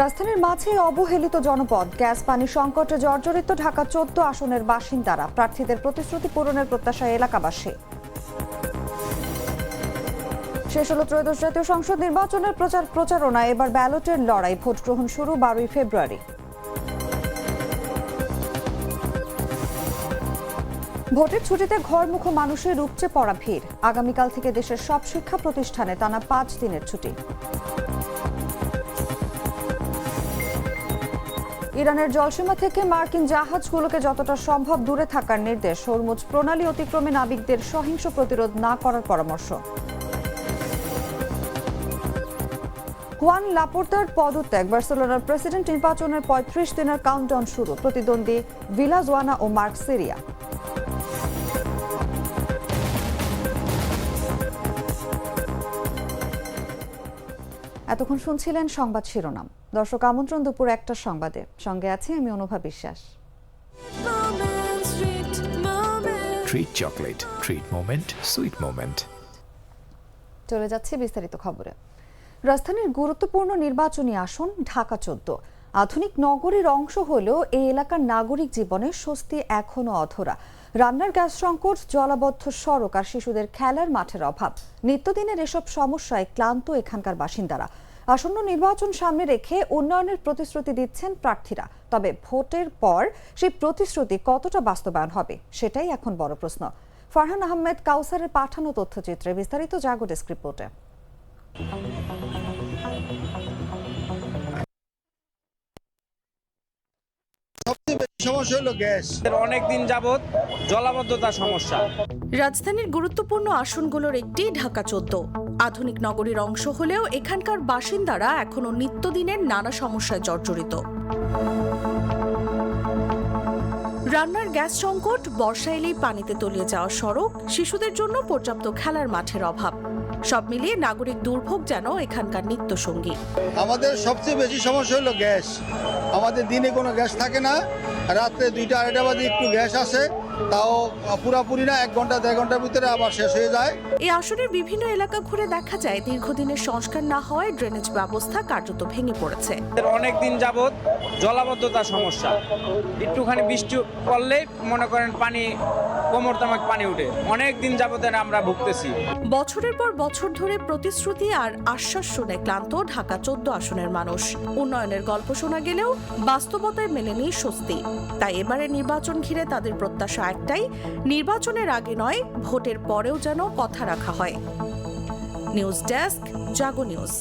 রাজধানীর মাঝে অবহেলিত জনপদ, গ্যাস পানি সংকটে জর্জরিত ঢাকা 14 আসনের বাসিন্দারা, প্রার্থীদের প্রতিশ্রুতি পূরণের প্রত্যাশায় এলাকাবাসী। শেষ হলো ত্রয়োদশ জাতীয় সংসদ নির্বাচনের প্রচারণা। এবার ব্যালটের লড়াই, ভোট গ্রহণ শুরু 12 ফেব্রুয়ারি। ভোটের ছুটিতে ঘরমুখো মানুষের উপচে পড়া ভিড়। আগামীকাল থেকে দেশের সব শিক্ষা প্রতিষ্ঠানে টানা 5 দিনের ছুটি। ইরানের জলসীমা থেকে মার্কিন জাহাজগুলোকে যতটা সম্ভব দূরে থাকার নির্দেশ। হরমুজ প্রণালী অতিক্রমে নাবিকদের সহিংস প্রতিরোধ না করার পরামর্শ। হুয়ান লাপোর্তার পদত্যাগ, বার্সেলোনার প্রেসিডেন্ট নির্বাচনের 35 দিনের কাউন্টডাউন শুরু। প্রতিদ্বন্দ্বী ভিলাজোয়ানা ও মার্ক সিরিয়া। এতক্ষণ শুনছিলেন সংবাদ শিরোনাম। দর্শক, আমন্ত্রণ দুপুর 1টার সংবাদে। সঙ্গে আছি আমি অনুভা বিশ্বাস। Treat chocolate, treat moment, sweet moment. চলে যাচ্ছে বিস্তারিত খবরে। রাজধানীর গুরুত্বপূর্ণ নির্বাচনী আসন ঢাকা 14। আধুনিক নগরীর অংশ হলেও এই এলাকার নাগরিক জীবনে স্বস্তি এখনো অধরা। রান্নার গ্যাস সংকট, জলাবদ্ধ সড়ক আর শিশুদের খেলার মাঠের অভাব, নিত্যদিনের এসব সমস্যায় ক্লান্ত এখানকার বাসিন্দারা। আসন্ন নির্বাচন সামনে রেখে উন্নয়নের প্রতিশ্রুতি দিচ্ছেন প্রার্থীরা। তবে ভোটের পর সেই প্রতিশ্রুতি কতটা বাস্তবায়ন হবে সেটাই এখন বড় প্রশ্ন। ফারহান আহমেদ কাউসারের পাঠানো তথ্যচিত্রে বিস্তারিত জাগো ডেস্ক রিপোর্টে। সমস্যা হলো গ্যাস। অনেকদিন যাবত জলাবদ্ধতার সমস্যা। রাজধানীর গুরুত্বপূর্ণ আসনগুলোর একটি ঢাকা 14। আধুনিক নগরীর অংশ হলেও এখানকার বাসিন্দারা এখনো নিত্যদিনের নানা সমস্যায় জর্জরিত। রান্নার গ্যাস সংকট, বর্ষা এলেই পানিতে তলিয়ে যাওয়া সড়ক, শিশুদের জন্য পর্যাপ্ত খেলার মাঠের অভাব, সব মিলিয়ে নাগরিক দুর্ভোগ যেন এখানকার নিত্যসঙ্গী। আমাদের সবচেয়ে বেশি সমস্যা হলো গ্যাস। আমাদের দিনে কোনো গ্যাস থাকে না, রাত্রে 2টা 2:30 বাজে একটু গ্যাস আসে, তাও পুরাপুরি না, 1 ঘন্টা 1.5 ঘন্টার ভিতরে আবার শেষ হয়ে যায়। এই আসনের বিভিন্ন এলাকা ঘুরে দেখা যায় দীর্ঘদিনের সংস্কার না হওয়ায় ড্রেনেজ ব্যবস্থা কার্যত ভেঙে পড়েছে। অনেকদিন যাবত জলাবদ্ধতার সমস্যা। একটুখানি বৃষ্টি পড়লেই মনে করেন পানি কোমর তামাক পানি উঠে। অনেক দিন যাবত আমরা ভুগতেছি। বছরের পর বছর ধরে প্রতিশ্রুতি আর আশ্বাস শুনে ক্লান্ত ঢাকা 14 আসনের মানুষ। উন্নয়নের গল্প শোনা গেলেও বাস্তবতায় মেলেনি স্বস্তি। তাই এবারে নির্বাচন ঘিরে তাদের প্রত্যাশা একটাই, নির্বাচনের আগে নয়, ভোটের পরেও যেন কথা রাখা হয়। নিউজ ডেস্ক, জাগো নিউজ।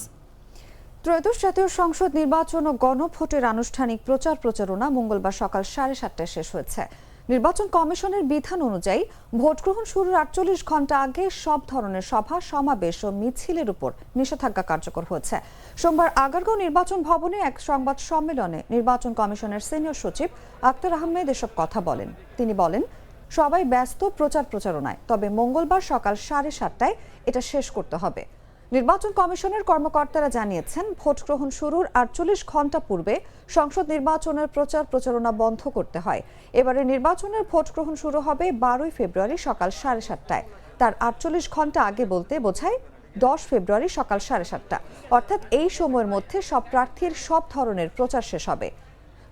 ত্রয়োদশ জাতীয় সংসদ নির্বাচন ও গণভোটের আনুষ্ঠানিক প্রচারণা মঙ্গলবার সকাল 7:30টায় শেষ হয়েছে। নির্বাচন কমিশনের বিধান অনুযায়ী ভোট গ্রহণ শুরুর 48 ঘন্টা আগে সব ধরনের সভা, সমাবেশ ও মিছিলের উপর নিষেধাজ্ঞা কার্যকর হয়েছে। সোমবার আগারগাঁও নির্বাচন ভবনে এক সংবাদ সম্মেলনে নির্বাচন কমিশনের সিনিয়র সচিব আক্তার আহমেদ এসব কথা বলেন। তিনি বলেন, সবাই ব্যস্ত প্রচারণায়, তবে মঙ্গলবার সকাল 7:30টায় এটা শেষ করতে হবে। নির্বাচন কমিশনের কর্মকর্তারা জানিয়েছেন, ভোট গ্রহণ শুরুর 48 ঘন্টা পূর্বে সংসদ নির্বাচনের প্রচারণা বন্ধ করতে হয়। এবারে নির্বাচনের ভোট গ্রহণ শুরু হবে 12 ফেব্রুয়ারি সকাল 7:30টায়। তার 48 ঘন্টা আগে বলতে বোঝায় 10 ফেব্রুয়ারি সকাল 7:30টা। অর্থাৎ এই সময়ের মধ্যে সব প্রার্থীর সব ধরনের প্রচার শেষ হবে।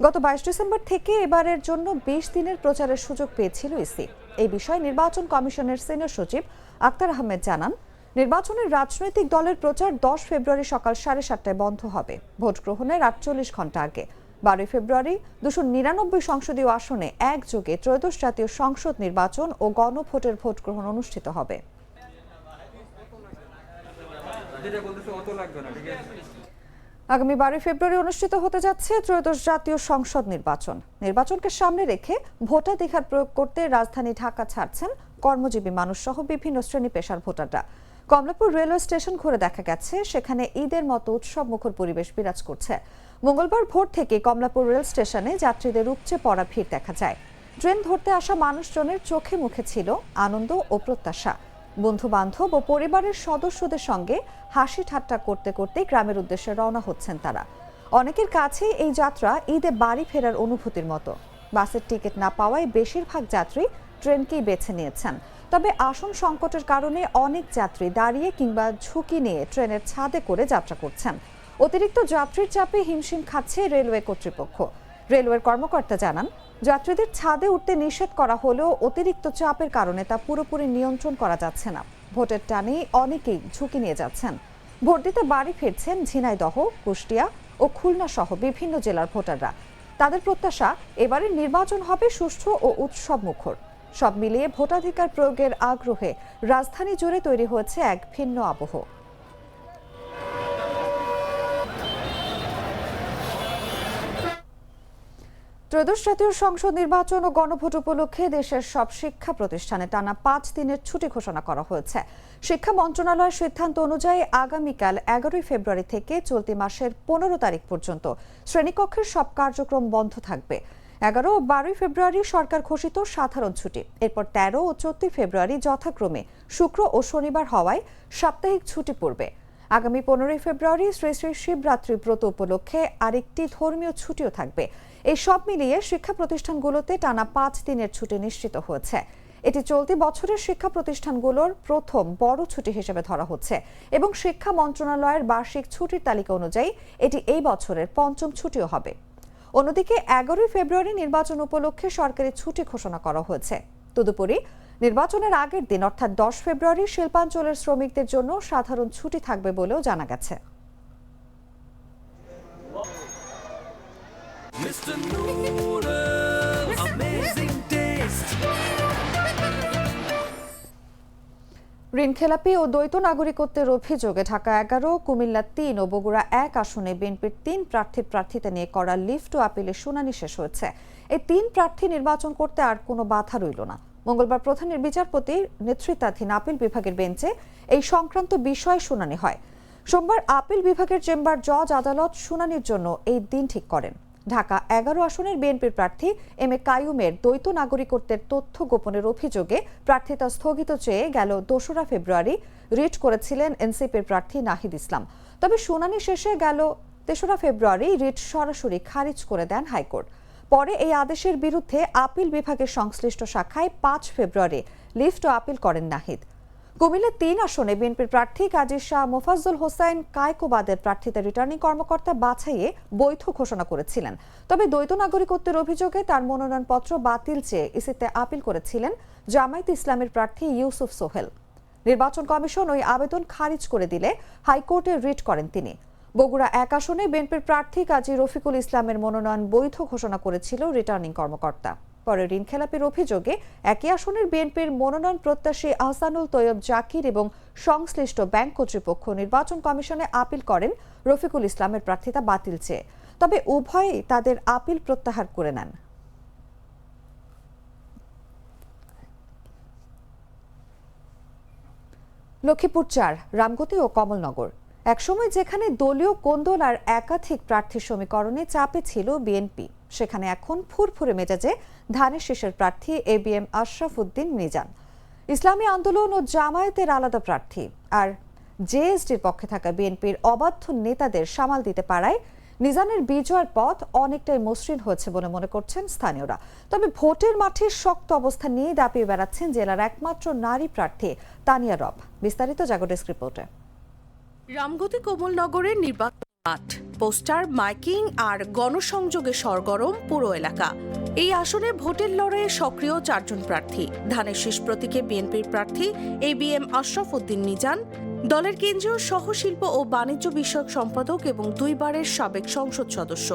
গত 22 ডিসেম্বর থেকে এবারের জন্য 20 দিনের প্রচারের সুযোগ পেয়েছিল ইসি। এই বিষয়ে নির্বাচন কমিশনের সিনিয়র সচিব আক্তার আহমেদ জানান, নির্বাচনের রাজনৈতিক দলের প্রচার 10 ফেব্রুয়ারি সকাল 7:30টায় বন্ধ হবে, ভোট গ্রহণের 48 ঘন্টা আগে। 12 ফেব্রুয়ারি 299 সংসদীয় আসনে একযোগে ত্রয়োদশ জাতীয় সংসদ নির্বাচন ও গণভোটের ভোট গ্রহণ অনুষ্ঠিত হবে। আগামী 12 ফেব্রুয়ারি অনুষ্ঠিত হতে যাচ্ছে ত্রয়োদশ জাতীয় সংসদ নির্বাচন। নির্বাচনকে সামনে রেখে ভোটাধিকার প্রয়োগ করতে রাজধানী ঢাকা ছাড়ছেন কর্মজীবী মানুষ সহ বিভিন্ন শ্রেণী পেশার ভোটাররা। কমলাপুর রেলওয়ে স্টেশন ঘুরে দেখা গেছে, সেখানে ঈদের মতো উৎসব মুখর পরিবেশ বিরাজ করছে। মঙ্গলবার ভোর থেকে কমলাপুর রেল স্টেশনে যাত্রীদের উপচে পড়া ভিড় দেখা যায়। ট্রেন ধরতে আসা মানুষজনের চোখে মুখে ছিল আনন্দ ও প্রত্যাশা। বন্ধু বান্ধব ও পরিবারের সদস্যদের সঙ্গে হাসি ঠাট্টা করতে করতে গ্রামের উদ্দেশ্যে রওনা হচ্ছেন তারা। অনেকের কাছে এই যাত্রা ঈদে বাড়ি ফেরার অনুভূতির মতো। বাসের টিকিট না পাওয়ায় বেশিরভাগ যাত্রী ট্রেনকেই বেছে নিয়েছেন। তবে আসন সংকটের কারণে অনেক যাত্রী দাঁড়িয়ে কিংবা ঝুঁকি নিয়ে ট্রেনের ছাদে করে যাত্রা করছেন। অতিরিক্ত যাত্রীর চাপে হিমশিম খাচ্ছে রেলওয়ে কর্তৃপক্ষ। রেলওয়ের কর্মকর্তা জানান, যাত্রীদের ছাদে উঠতে নিষেধ করা হলেও অতিরিক্ত চাপের কারণে তা পুরোপুরি নিয়ন্ত্রণ করা যাচ্ছে না। ভোটের টানে অনেকেই ঝুঁকি নিয়ে যাচ্ছেন। ভোট দিতে বাড়ি ফিরছেন ঝিনাইদহ, কুষ্টিয়া ও খুলনা সহ বিভিন্ন জেলার ভোটাররা। তাদের প্রত্যাশা, এবারের নির্বাচন হবে সুষ্ঠু ও উৎসব মুখর। সব মিলিয়ে ভোটাধিকার প্রয়োগের আগ্রহে রাজধানী জুড়ে তৈরি হয়েছে এক ভিন্ন আবহ। ত্রয়োদশ জাতীয় সংসদ নির্বাচন ও গণভোট উপলক্ষে দেশের সব শিক্ষা প্রতিষ্ঠানে টানা 5 দিনের ছুটি ঘোষণা করা হয়েছে। শিক্ষা মন্ত্রণালয়ের সিদ্ধান্ত অনুযায়ী আগামীকাল 11 ফেব্রুয়ারি থেকে চলতি মাসের 15 তারিখ পর্যন্ত শ্রেণীকক্ষের সব কার্যক্রম বন্ধ থাকবে। 11 ও 12 ফেব্রুয়ারি সরকার ঘোষিত সাধারণ ছুটি, এরপর 13 ও 14 ফেব্রুয়ারি যথাক্রমে শুক্র ও শনিবার হওয়ায় সাপ্তাহিক ছুটি পড়বে। আগামী 15 ফেব্রুয়ারি শ্রী শ্রী শিবরাত্রি ব্রত উপলক্ষে আরেকটি ধর্মীয় ছুটিও থাকবে। এই সব মিলিয়ে শিক্ষা প্রতিষ্ঠানগুলোতে টানা 5 দিনের ছুটি নিশ্চিত হয়েছে। এটি চলতি বছরের শিক্ষা প্রতিষ্ঠানগুলোর প্রথম বড় ছুটি হিসেবে ধরা হচ্ছে এবং শিক্ষা মন্ত্রণালয়ের বার্ষিক ছুটির তালিকা অনুযায়ী এটি এই বছরের 5ম ছুটিও হবে। অন্যদিকে 11 ফেব্রুয়ারি নির্বাচন উপলক্ষে সরকারি ছুটি ঘোষণা করা হয়েছে। তদুপরি নির্বাচনের আগের দিন অর্থাৎ 10 ফেব্রুয়ারি শিল্পাঞ্চলের শ্রমিকদের জন্য সাধারণ ছুটি থাকবে বলেও জানা গেছে। ঋণখেলাপি ও দ্বৈত নাগরিকত্বের অভিযোগে ঢাকা 11, কুমিল্লা 3 ও বগুড়া 1 আসনে বিএনপির 3 প্রার্থীতা নিয়ে করা লিফট ও আপিলের শুনানি শেষ হয়েছে। এই 3 প্রার্থী নির্বাচন করতে আর কোনো বাধা রইল না। মঙ্গলবার প্রধান বিচারপতির নেতৃত্বাধীন আপিল বিভাগের বেঞ্চে এই সংক্রান্ত বিষয়ে শুনানি হয়। সোমবার আপিল বিভাগের চেম্বার জজ আদালত শুনানির জন্য এই দিন ঠিক করেন। ঢাকা 11 আসনের বিএনপির প্রার্থী এম এ কাইয়ুমের দ্বৈত নাগরিকত্বের তথ্য গোপনের অভিযোগে প্রার্থিতা স্থগিত চেয়ে গেল 2 ফেব্রুয়ারি রিট করেছিলেন এনসিপির প্রার্থী নাহিদ ইসলাম। তবে শুনানি শেষে গেল 3 ফেব্রুয়ারি রিট সরাসরি খারিজ করে দেন হাইকোর্ট। পরে এই আদেশের বিরুদ্ধে আপিল বিভাগের সংশ্লিষ্ট শাখায় 5 ফেব্রুয়ারি লিফট ও আপিল করেন নাহিদ। কুমিল্লা 3 আসনে বিএনপির প্রার্থী কাজী শাহ মোফাজ্জল হোসাইন কায়কোবাদের প্রার্থীতা রিটার্নিং কর্মকর্তা বাছাইয়ে বৈধ ঘোষণা করেছিলেন। তবে দ্বৈত নাগরিকত্বের অভিযোগে তার মনোনয়নপত্র বাতিল চেয়ে ইসিতে আপিল করেছিলেন জামায়াত ইসলামের প্রার্থী ইউসুফ সোহেল। নির্বাচন কমিশন ওই আবেদন খারিজ করে দিলে হাইকোর্টে রিট করেন তিনি। বগুড়া 1 আসনে বিএনপির প্রার্থী কাজী রফিকুল ইসলামের মনোনয়ন বৈধ ঘোষণা করেছিল রিটার্নিং কর্মকর্তা। পরে ঋণখেলাপির অভিযোগে একই আসনের বিএনপির মনোনয়ন প্রত্যাশী আহসানুল তৈয়ব জাকির এবং সংশ্লিষ্ট ব্যাংক কর্তৃপক্ষ নির্বাচন কমিশনে আপিল করেন রফিকুল ইসলামের প্রার্থিতা বাতিল চেয়ে। তবে উভয়েই তাদের আপিল প্রত্যাহার করে নেন। লক্ষ্মীপুর 4, রামগতি ও কমলনগর। একসময় যেখানে দলীয় কোন্দল আর একাধিক প্রার্থী সমীকরণে চাপে ছিল বিএনপি, সেখানে এখন ফুরফুরে মেজাজে ধানের শীষের প্রার্থী এবিএম আশরাফ উদ্দিন মিজান। ইসলামী আন্দোলন ও জামায়াতের আলাদা প্রার্থী আর জেএসডির পক্ষে থাকা বিএনপির অবাধ্য নেতাদের সামাল দিতে পারায় মিজানের বিজয়ের পথ অনেকটাই মসৃণ হয়েছে বলে মনে করছেন স্থানীয়রা। তবে ভোটের মাঠে শক্ত অবস্থান নিয়ে দাপিয়ে বেড়াচ্ছেন জেলার একমাত্র নারী প্রার্থী তানিয়া রব। বিস্তারিত জাগো ডেস্ক রিপোর্টে। রামগতি কমলনগরের নির্বাচন মাঠ, পোস্টার, মাইকিং আর গণসংযোগে সরগরম পুরো এলাকা। এই আসনে ভোটের লড়াইয়ে সক্রিয় 4 জন প্রার্থী। ধানের শীষ প্রতীকে বিএনপির প্রার্থী এবিএম আশরাফ উদ্দিন মিজান, দলের কেন্দ্রীয় সহশিল্প ও বাণিজ্য বিষয়ক সম্পাদক এবং 2 বারের সাবেক সংসদ সদস্য।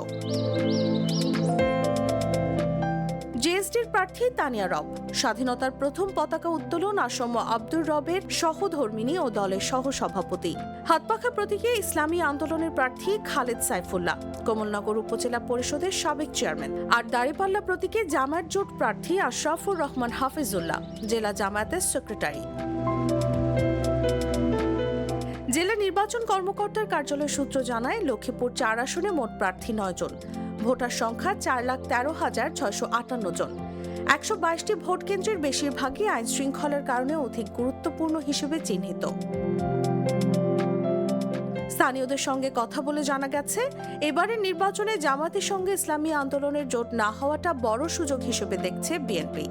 জেএসডির প্রার্থী তানিয়া রব, স্বাধীনতার প্রথম পতাকা উত্তোলন আসম্য আব্দুর রবের সহধর্মিণী ও দলের সহসভাপতি। হাতপাখা প্রতীকে ইসলামী আন্দোলনের প্রার্থী খালেদ সাইফুল্লাহ, কমলনগর উপজেলা পরিষদের সাবেক চেয়ারম্যান। আর দাঁড়িপাল্লা প্রতীকে জামায়াত জোট প্রার্থী আশরাফুর রহমান হাফিজুল্লাহ, জেলা জামায়াতের সেক্রেটারি। জেলা নির্বাচন কর্মকর্তার কার্যালয় সূত্র জানায়, লক্ষ্মীপুর 4 আসনে মোট প্রার্থী 9 জন। ভোটার সংখ্যা 4,13,658 জন। 122টি ভোট কেন্দ্রের বেশিরভাগই আইন শৃঙ্খলার কারণে অধিক গুরুত্বপূর্ণ হিসেবে চিহ্নিত। স্থানীয়দের সঙ্গে কথা বলে জানা গেছে, এবারের নির্বাচনে জামায়াতের সঙ্গে ইসলামী আন্দোলনের জোট না হওয়াটা বড় সুযোগ হিসেবে দেখছে বিএনপি।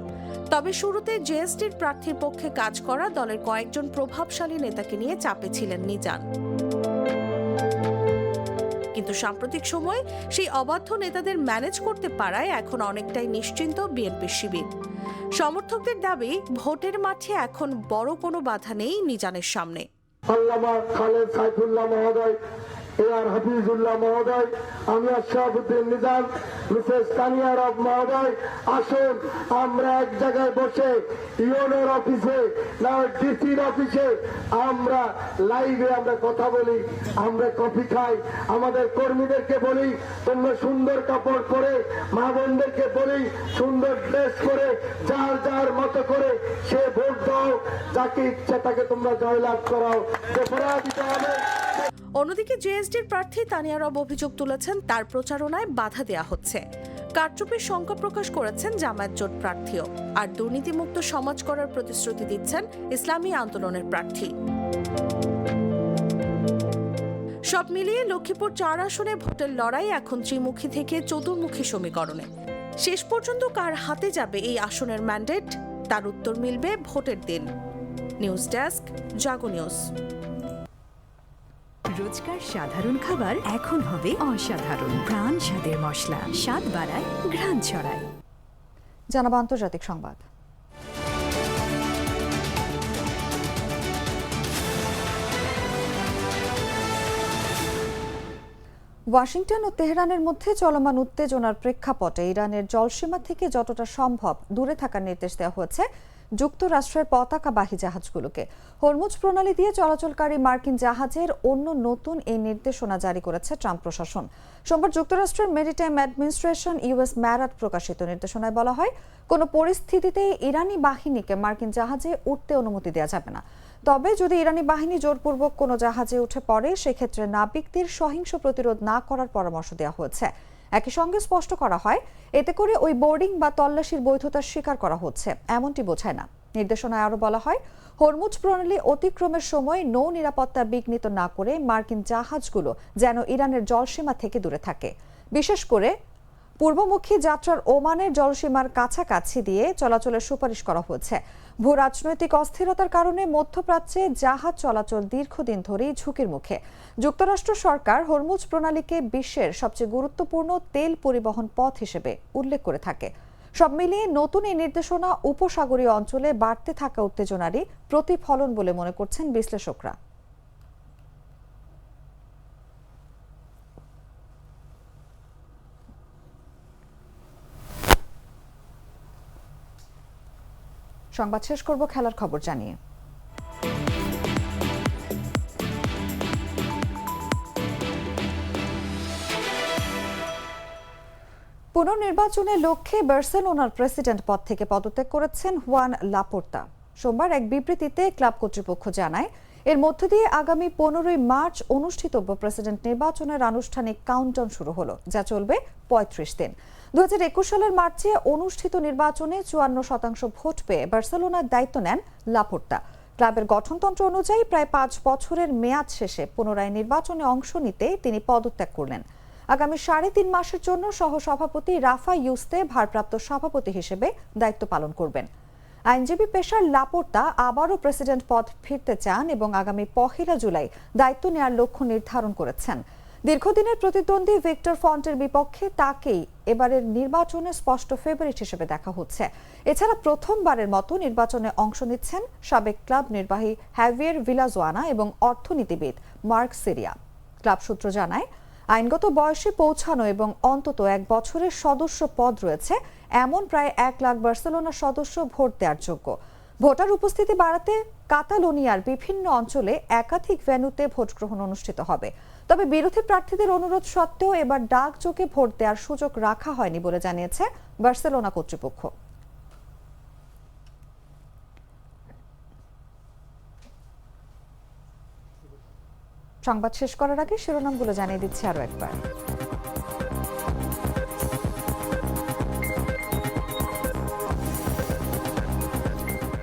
তবে শুরুতে জেএসডির প্রার্থীর পক্ষে কাজ করা দলের কয়েকজন প্রভাবশালী নেতাকে নিয়ে চাপে ছিলেন মিজান। কিন্তু সাম্প্রতিক সময়ে সেই অবাধ্য নেতাদের ম্যানেজ করতে পারায় এখন অনেকটাই নিশ্চিন্ত বিএনপির শিবির। সমর্থকদের দাবি, ভোটের মাঠে এখন বড় কোনো বাধা নেই নিজানের সামনে। আল্লামা খালেদ সাইফুল্লাহ মহোদয়, এআর হাফিজুল্লাহ মহোদয়, আমির শাহাবুদ্দিন নিজাম, মিসেস তানিয়া রব মহোদয়, আসুন আমরা এক জায়গায় বসে ইউনোর অফিসে না ডিসির অফিসে আমরা লাইভে আমরা কথা বলি, আমরা কফি খাই, আমাদের কর্মীদেরকে বলি তোমরা সুন্দর কাপড় পরে, মা বোনদেরকে বলি সুন্দর ড্রেস করে যার যার মতো করে সে ভোট দাও, যাকে ইচ্ছা তাকে তোমরা জয়লাভ করাও, দিতে হবে। অন্যদিকে জেএসডির প্রার্থী তানিয়া রব অভিযোগ তুলেছেন তার প্রচারণায় বাধা দেওয়া হচ্ছে। কারচুপির শঙ্কা প্রকাশ করেছেন জামায়াত জোট প্রার্থীও। আর দুর্নীতিমুক্ত সমাজ করার প্রতিশ্রুতি দিচ্ছেন ইসলামী আন্দোলনের প্রার্থী। সব মিলিয়ে লক্ষ্মীপুর 4 আসনে ভোটের লড়াই এখন ত্রিমুখী থেকে চতুর্মুখী সমীকরণে। শেষ পর্যন্ত কার হাতে যাবে এই আসনের ম্যান্ডেট, তার উত্তর মিলবে ভোটের দিন। নিউজ ডেস্ক, জাগো নিউজ। রোজকার সাধারণ খাবার এখন হবে অসাধারণ। প্রাণ স্বাদের মশলা, স্বাদ বাড়ায়, ঘ্রাণ ছড়ায়। জানাবো আন্তর্জাতিক সংবাদ। ওয়াশিংটন ও তেহরানের মধ্যে চলমান উত্তেজনার প্রেক্ষাপটে ইরানের জলসীমা থেকে যতটা সম্ভব দূরে থাকার নির্দেশ দেওয়া হয়েছে যুক্তরাষ্ট্রের পতাকাবাহী জাহাজগুলোকে। হরমুজ প্রণালী দিয়ে চলাচলকারী মার্কিন জাহাজের অন্য নতুন এই নির্দেশনা জারি করেছে ট্রাম্প প্রশাসন। সোমবার যুক্তরাষ্ট্রের মেরিটাইম অ্যাডমিনিস্ট্রেশন ইউএস ম্যারাট প্রকাশিত নির্দেশনায় বলা হয়, কোনো পরিস্থিতিতেই ইরানি বাহিনীকে মার্কিন জাহাজে উঠতে অনুমতি দেওয়া যাবে না। তবে যদি ইরানি বাহিনী জোরপূর্বক কোনো জাহাজে উঠে পড়ে, সেক্ষেত্রে নাবিকদের সহিংস প্রতিরোধ না করার পরামর্শ দেওয়া হয়েছে। একই সঙ্গে স্পষ্ট করা হয়, এতে করে ওই বোর্ডিং বা তল্লাশির বৈধতা স্বীকার করা হচ্ছে এমনটি বোঝায় না। নির্দেশনায় আরও বলা হয়, হরমুজ প্রণালী অতিক্রমের সময় নৌ নিরাপত্তা বিঘ্নিত না করে মার্কিন জাহাজগুলো যেন ইরানের জলসীমা থেকে দূরে থাকে। বিশেষ করে পূর্বমুখী যাত্রার ওমানের জলসীমার কাছাকাছি দিয়ে চলাচলের সুপারিশ করা হয়েছে। ভূ রাজনৈতিক অস্থিরতার কারণে মধ্যপ্রাচ্যে জাহাজ চলাচল দীর্ঘদিন ধরেই ঝুঁকির মুখে। যুক্তরাষ্ট্র সরকার হরমুজ প্রণালীকে বিশ্বের সবচেয়ে গুরুত্বপূর্ণ তেল পরিবহন পথ হিসেবে উল্লেখ করে থাকে। সব মিলিয়ে নতুন এই নির্দেশনা উপসাগরীয় অঞ্চলে বাড়তে থাকা উত্তেজনারই প্রতিফলন বলে মনে করছেন বিশ্লেষকরা। সংবাদ শেষ করব খেলার খবর জানিয়ে। পুনর্নির্বাচনের লক্ষ্যে বার্সেলোনার প্রেসিডেন্ট পদ থেকে পদত্যাগ করেছেন হুয়ান লাপোর্তা। সোমবার এক বিবৃতিতে ক্লাব কর্তৃপক্ষ জানায়, এর মধ্য দিয়ে আগামী 15 মার্চ অনুষ্ঠিতব্য প্রেসিডেন্ট নির্বাচনের আনুষ্ঠানিক কাউন্টডাউন শুরু হলো, যা চলবে 35 দিন। 2021 সালের মার্চে অনুষ্ঠিত নির্বাচনে 54% ভোট পেয়ে বার্সেলোনার দায়িত্ব নেন লাপোর্তা। ক্লাবের গঠনতন্ত্র অনুযায়ী প্রায় 5 বছরের মেয়াদ শেষে পুনরায় নির্বাচনে অংশ নিতে তিনি পদত্যাগ করলেন। আগামী 3.5 মাসের জন্য সহসভাপতি রাফা ইউস্তে ভারপ্রাপ্ত সভাপতি হিসেবে দায়িত্ব পালন করবেন। আইনজীবী পেশার লাপোর্তা আবারও প্রেসিডেন্ট পদ ফিরতে চান এবং আগামী 1 জুলাই দায়িত্ব নেওয়ার লক্ষ্য নির্ধারণ করেছেন। দীর্ঘদিনের প্রতিদ্বন্দ্বী ভিক্টর ফন্টের বিপক্ষে তাকেই এবারের নির্বাচনে স্পষ্ট ফেভারিট হিসেবে দেখা হচ্ছে। এছাড়া প্রথমবারের মতো নির্বাচনে অংশ নিচ্ছেন সাবেক ক্লাব নির্বাহী হ্যাভিয়ের ভিলাজোয়ানা এবং অর্থনীতিবিদ মার্ক সিরিয়া। ক্লাব সূত্র জানায়, আইনগত বয়সে পৌঁছানো এবং অন্তত 1 বছরের সদস্য পদ রয়েছে এমন প্রায় 1 লাখ বার্সেলোনার সদস্য ভোট দেওয়ার যোগ্য। ভোটার উপস্থিতি বাড়াতে কাতালোনিয়ার বিভিন্ন অঞ্চলে একাধিক ভেন্যুতে ভোট গ্রহণ অনুষ্ঠিত হবে। তবে বিরোধী প্রার্থীদের অনুরোধ সত্ত্বেও এবার ডাকযোগে ভোট দেওয়ার সুযোগ রাখা হয়নি বলে জানিয়েছে বার্সেলোনা কর্তৃপক্ষ। সংবাদ শেষ করার আগে শিরোনামগুলো জানিয়ে দিচ্ছি আরো একবার।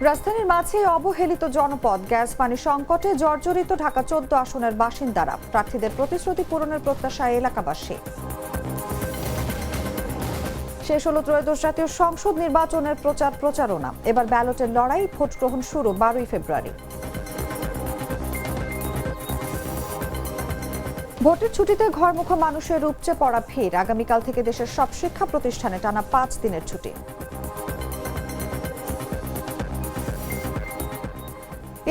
রাজধানীর মাঝে অবহেলিত জনপদ, গ্যাস পানি সংকটে জর্জরিত ঢাকা 14 আসনের বাসিন্দারা। প্রার্থীদের প্রতিশ্রুতি পূরণের প্রত্যাশায় এলাকাবাসী। শেষ হলো ত্রয়োদশ জাতীয় সংসদ নির্বাচনের প্রচারণা। এবার ব্যালটের লড়াই, ভোট গ্রহণ শুরু 12 ফেব্রুয়ারি। ভোটের ছুটিতে ঘরমুখো মানুষের উপচে পড়া ভিড়। আগামীকাল থেকে দেশের সব শিক্ষা প্রতিষ্ঠানে টানা 5 দিনের ছুটি।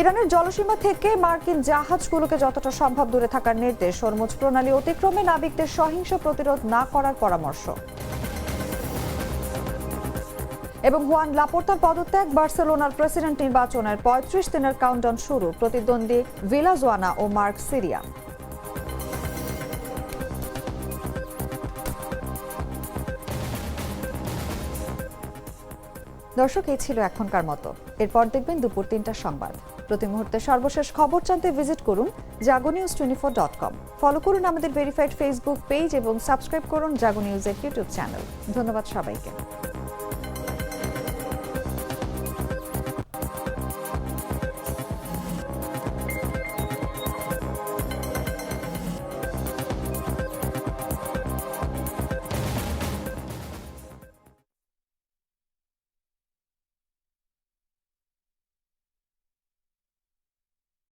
ইরানের জলসীমা থেকে মার্কিন জাহাজগুলোকে যতটা সম্ভব দূরে থাকার নির্দেশ। হরমুজ প্রণালী অতিক্রমে নাবিকদের সহিংস প্রতিরোধ না করার পরামর্শ। এবং হুয়ান লাপোর্তার পদত্যাগ। বার্সেলোনার প্রেসিডেন্ট নির্বাচনের 35 দিনের কাউন্টডাউন শুরু। প্রতিদ্বন্দ্বী ভিলাজোয়ানা ও মার্ক সিরিয়া। দর্শক, এই ছিল এখনকার মতো। এরপর দেখবেন দুপুর 3টার সংবাদ। প্রতি মুহূর্তে সর্বশেষ খবর জানতে ভিজিট করুন jagonews24.com। ফলো করুন আমাদের ভেরিফাইড ফেসবুক পেজ এবং সাবস্ক্রাইব করুন জাগো নিউজের ইউটিউব চ্যানেল। ধন্যবাদ সবাইকে।